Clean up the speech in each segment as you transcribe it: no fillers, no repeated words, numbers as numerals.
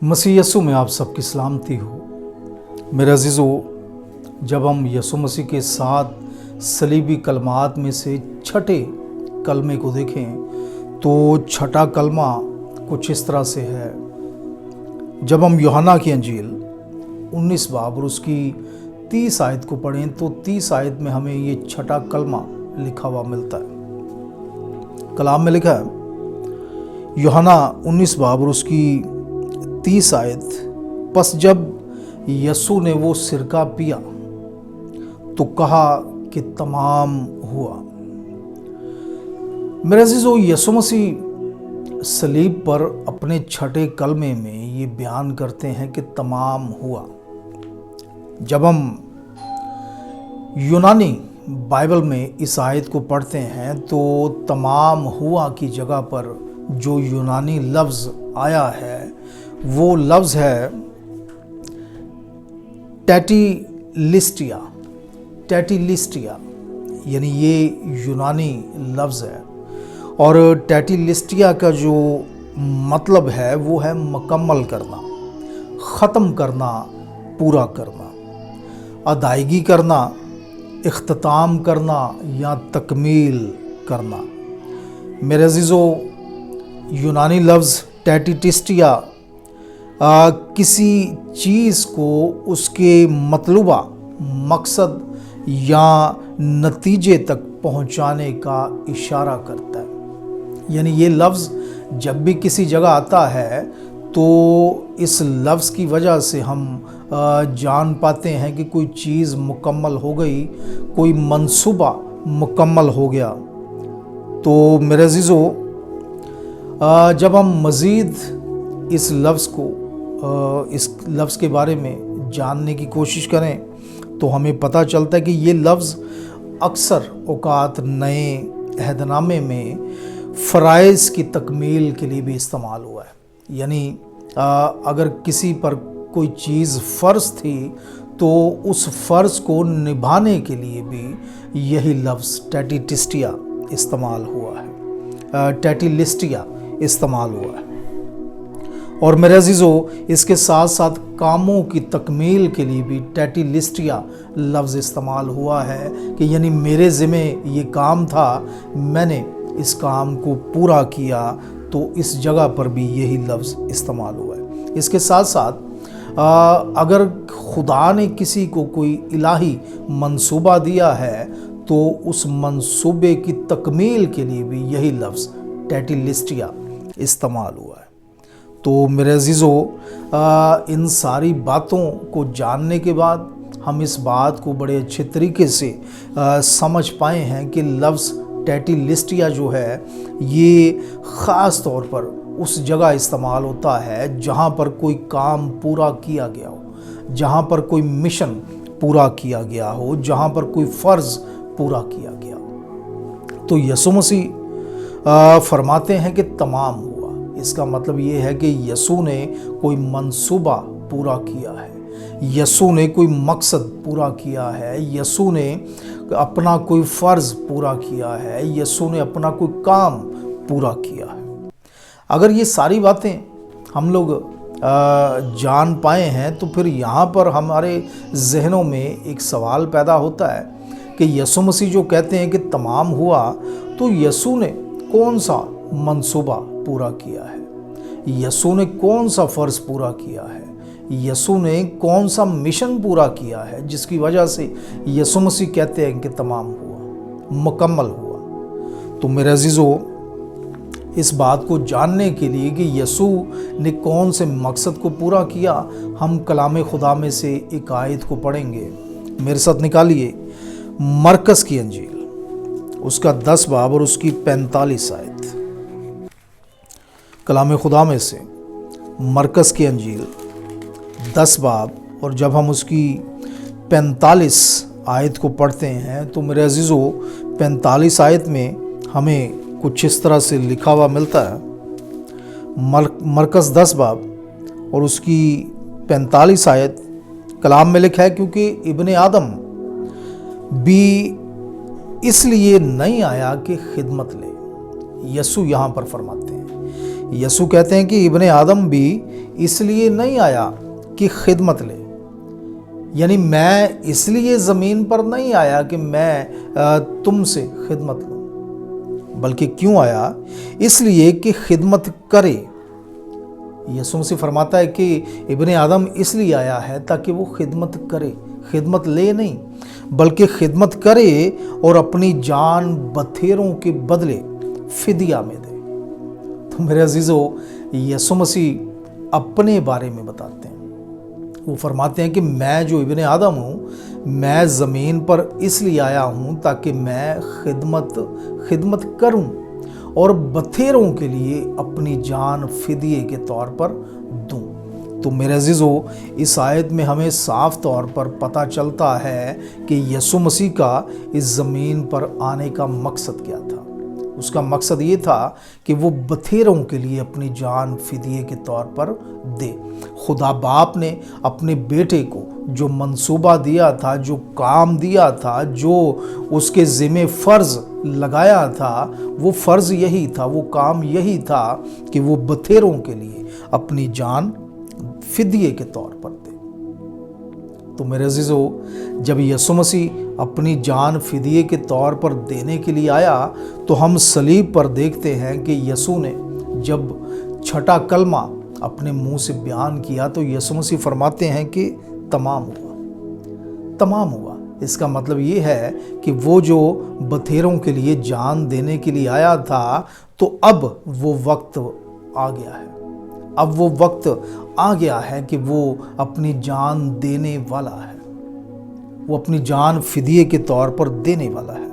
मसीह यस्सु में आप सबकी सलामती हो। मेरे अजीज़ों, जब हम यस्सु मसीह के साथ सलीबी कलमात में से छठे कलमे को देखें तो छठा कलमा कुछ इस तरह से है। जब हम यूहन्ना की अंजील 19 बाब और उसकी 30 आयत को पढ़ें तो 30 आयत में हमें ये छठा कलमा लिखा हुआ मिलता है। कलाम में लिखा है यूहन्ना 19 बाब और उसकी 30 आयत, पस जब यस्सु ने वो सिरका पिया तो कहा कि तमाम हुआ। मेरे अजीज़ों, यस्सु मसीह सलीब पर अपने छठे कलमे में ये बयान करते हैं कि तमाम हुआ। जब हम यूनानी बाइबल में इस आयत को पढ़ते हैं तो तमाम हुआ की जगह पर जो यूनानी लफ्ज़ आया है वो लफ्ज़ है टैटिलिस्टिया। टैटिलिस्टिया यानी ये यूनानी लफ्ज़ है और टैटिलिस्टिया का जो मतलब है वो है मुकम्मल करना, ख़त्म करना, पूरा करना, अदायगी करना, इख्तिताम करना या तकमील करना। मेरे अजीज़ों, यूनानी लफ्ज़ टैटिलिस्टिया किसी चीज़ को उसके मतलूबा मकसद या नतीजे तक पहुंचाने का इशारा करता है। यानी ये लफ्ज़ जब भी किसी जगह आता है तो इस लफ्ज़ की वजह से हम जान पाते हैं कि कोई चीज़ मुकम्मल हो गई, कोई मंसूबा मुकम्मल हो गया। तो मेरे अजीज़ों, जब हम मज़ीद इस लफ्ज़ के बारे में जानने की कोशिश करें तो हमें पता चलता है कि ये लफ्ज़ अक्सर औकात नए अहदनामे में फ़राइज़ की तकमील के लिए भी इस्तेमाल हुआ है। यानी अगर किसी पर कोई चीज़ फ़र्ज़ थी तो उस फ़र्ज़ को निभाने के लिए भी यही लफ्ज़ टैटिलिस्टिया इस्तेमाल हुआ है। टैटिलिस्टिया इस्तेमाल हुआ है। और मेरे अजीज़ों, इसके साथ साथ कामों की तकमील के लिए भी टैटिलिस्टिया लफ्ज़ इस्तेमाल हुआ है कि यानी मेरे ज़िम्मे ये काम था, मैंने इस काम को पूरा किया, तो इस जगह पर भी यही लफ्ज़ इस्तेमाल हुआ है। इसके साथ साथ अगर खुदा ने किसी को कोई इलाही मंसूबा दिया है तो उस मंसूबे की तकमील के लिए भी यही लफ्ज़ टैटिलिस्टिया इस्तेमाल हुआ है। तो मेरे अजीज़ों, इन सारी बातों को जानने के बाद हम इस बात को बड़े अच्छे तरीके से समझ पाए हैं कि लफ्ज़ टैटिलिस्टिया जो है ये ख़ास तौर पर उस जगह इस्तेमाल होता है जहाँ पर कोई काम पूरा किया गया हो, जहाँ पर कोई मिशन पूरा किया गया हो, जहाँ पर कोई फ़र्ज़ पूरा किया गया हो। तो यस्सु मसीह फरमाते हैं कि तमाम हुआ। इसका मतलब ये है कि यस्सु ने कोई मंसूबा पूरा किया है, यस्सु ने कोई मकसद पूरा किया है, यस्सु ने अपना कोई फ़र्ज़ पूरा किया है, यस्सु ने अपना कोई काम पूरा किया है। अगर ये सारी बातें हम लोग जान पाए हैं तो फिर यहाँ पर हमारे जहनों में एक सवाल पैदा होता है कि यस्सु मसीह जो कहते हैं कि तमाम हुआ, तो यस्सु ने कौन सा मंसूबा पूरा किया है, यस्सु ने कौन सा फ़र्ज़ पूरा किया है, यस्सु ने कौन सा मिशन पूरा किया है जिसकी वजह से यस्सु मसीह कहते हैं कि तमाम हुआ, मुकम्मल हुआ। तो मेरे अजीज़ों, इस बात को जानने के लिए कि यस्सु ने कौन से मकसद को पूरा किया, हम कलाम खुदा में से एक आयत को पढ़ेंगे। मेरे साथ निकालिए मरकस की अंजील, उसका 10 बाब और उसकी 45 आयत। कलाम खुदा में से मरकस की अंजील 10 बाब और जब हम उसकी 45 आयत को पढ़ते हैं तो मेरे अजीज़ों, 45 आयत में हमें कुछ इस तरह से लिखा हुआ मिलता है। मरकस 10 बाब और उसकी 45 आयत कलाम में लिखा है, क्योंकि इब्ने आदम भी इसलिए नहीं आया कि खिदमत ले। यस्सु यहाँ पर फरमाते हैं यसु कहते हैं कि इब्ने आदम भी इसलिए नहीं आया कि खिदमत ले, यानी मैं इसलिए ज़मीन पर नहीं आया कि मैं तुमसे खिदमत लूँ, बल्कि क्यों आया, इसलिए कि खिदमत करे। यसु मसीह फरमाता है कि इब्ने आदम इसलिए आया है ताकि वो खिदमत करे, खिदमत ले नहीं बल्कि खिदमत करे और अपनी जान बथेरों के बदले फिदिया में दे। तो मेरे अजीज़ों, यसु मसीह अपने बारे में बताते हैं। वो फरमाते हैं कि मैं जो इब्ने आदम हूँ, मैं ज़मीन पर इसलिए आया हूँ ताकि मैं खिदमत करूँ और बथेरों के लिए अपनी जान फिदिये के तौर पर दूँ। तो मेरे अजीज़ों, इस आयत में हमें साफ तौर पर पता चलता है कि यसु मसीह का इस ज़मीन पर आने का मकसद क्या था। उसका मकसद ये था कि वो बथेरों के लिए अपनी जान फिदिये के तौर पर दे। खुदा बाप ने अपने बेटे को जो मंसूबा दिया था, जो काम दिया था, जो उसके ज़िम्मे फ़र्ज़ लगाया था, वो फ़र्ज़ यही था, वो काम यही था कि वो बथेरों के लिए अपनी जान फिदिये के तौर पर दे। तो मेरे अजीज़ों, जब यसु मसीह अपनी जान फिदिये के तौर पर देने के लिए आया तो हम सलीब पर देखते हैं कि यसु ने जब छठा कलमा अपने मुंह से बयान किया तो यसु मसीह फरमाते हैं कि तमाम हुआ, तमाम हुआ। इसका मतलब ये है कि वो जो बथेरों के लिए जान देने के लिए आया था, तो अब वो वक्त आ गया है, अब वो वक्त आ गया है कि वो अपनी जान देने वाला है, वो अपनी जान फिदिये के तौर पर देने वाला है।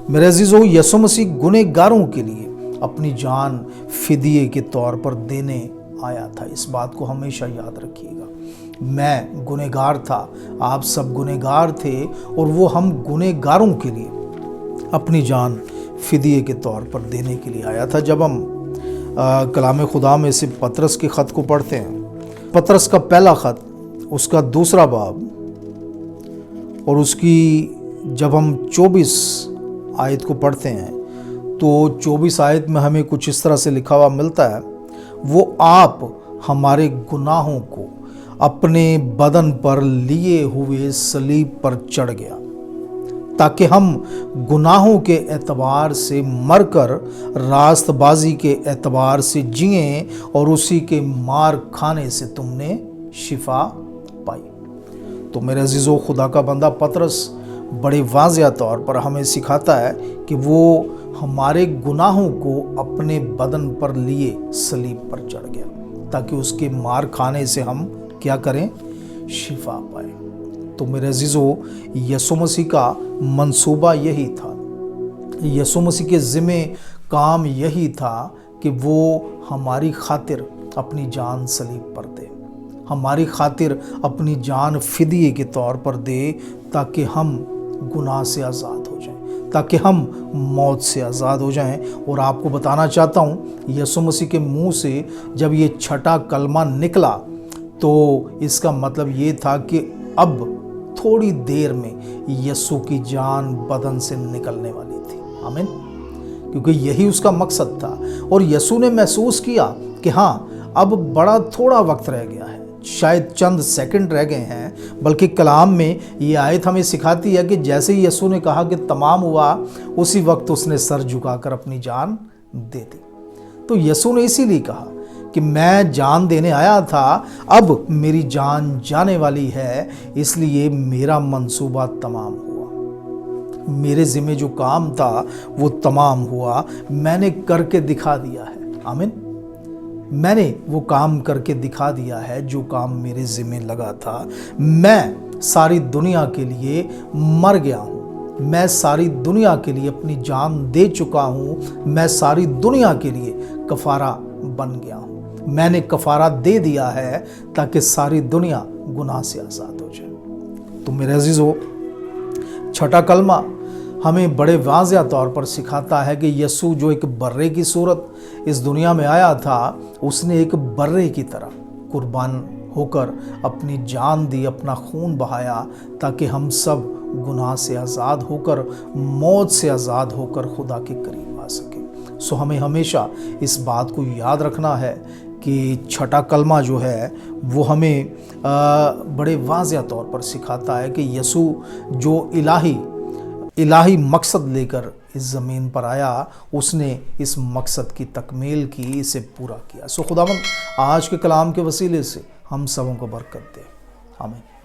मेरे अजीज़ों, यसु मसीह गुनहगारों के लिए अपनी जान फिदिये के तौर पर देने आया था। इस बात को हमेशा याद रखिएगा। मैं गुनहगार था, आप सब गुनहगार थे, और वो हम गुनहगारों के लिए अपनी जान फिदिये के तौर पर देने के लिए आया था। जब हम कलाम खुदा में से पतरस के ख़त को पढ़ते हैं, पतरस का पहला ख़त, उसका दूसरा बाब, और उसकी जब हम 24 आयत को पढ़ते हैं तो 24 आयत में हमें कुछ इस तरह से लिखा हुआ मिलता है, वो आप हमारे गुनाहों को अपने बदन पर लिए हुए सलीब पर चढ़ गया, ताकि हम गुनाहों के एतबार से मरकर रास्तबाजी के एतबार से जिएं और उसी के मार खाने से तुमने शिफा पाई। तो मेरे अजीज़ों, खुदा का बंदा पतरस बड़े वाज़िया तौर पर हमें सिखाता है कि वो हमारे गुनाहों को अपने बदन पर लिए सलीब पर चढ़ गया, ताकि उसके मार खाने से हम क्या करें, शिफा पाए। तो मेरे अजीज़ों, यसु मसीह का मंसूबा यही था, यसु मसीह के ज़िम्मे काम यही था कि वो हमारी खातिर अपनी जान सलीब पर दे, हमारी खातिर अपनी जान फिदिये के तौर पर दे, ताकि हम गुनाह से आज़ाद हो जाएं, ताकि हम मौत से आज़ाद हो जाएं। और आपको बताना चाहता हूँ, यसु मसीह के मुंह से जब ये छठा कलमा निकला तो इसका मतलब ये था कि अब थोड़ी देर में यसु की जान बदन से निकलने वाली थी। आमीन। क्योंकि यही उसका मकसद था, और यसु ने महसूस किया कि हाँ, अब बड़ा थोड़ा वक्त रह गया है, शायद चंद सेकंड रह गए हैं। बल्कि कलाम में ये आयत हमें सिखाती है कि जैसे ही यसु ने कहा कि तमाम हुआ, उसी वक्त उसने सर झुकाकर अपनी जान दे दी। तो यसु ने इसीलिए कहा कि मैं जान देने आया था, अब मेरी जान जाने वाली है, इसलिए मेरा मंसूबा तमाम हुआ, मेरे ज़िम्मे जो काम था वो तमाम हुआ, मैंने करके दिखा दिया है। आमीन। मैंने वो काम करके दिखा दिया है जो काम मेरे ज़िम्मे लगा था। मैं सारी दुनिया के लिए मर गया हूँ, मैं सारी दुनिया के लिए अपनी जान दे चुका हूँ, मैं सारी दुनिया के लिए कफ़ारा बन गया हूँ, मैंने कफ़ारा दे दिया है ताकि सारी दुनिया गुनाह से आज़ाद हो जाए। तो मेरे अजीज़ों, छठा कलमा हमें बड़े वाज़िया तौर पर सिखाता है कि यसु जो एक बर्रे की सूरत इस दुनिया में आया था, उसने एक बर्रे की तरह कुर्बान होकर अपनी जान दी, अपना खून बहाया, ताकि हम सब गुनाह से आज़ाद होकर, मौत से आज़ाद होकर खुदा के करीब आ सकें। سو ہمیں ہمیشہ اس بات کو یاد رکھنا ہے کہ چھٹا کلمہ جو ہے وہ ہمیں بڑے واضح طور پر سکھاتا ہے کہ یسوع جو الہی مقصد لے کر اس زمین پر آیا، اس نے اس مقصد کی تکمیل کی، اسے پورا کیا۔ سو خداوند آج کے کلام کے وسیلے سے ہم سبوں کو برکت دے، آمین۔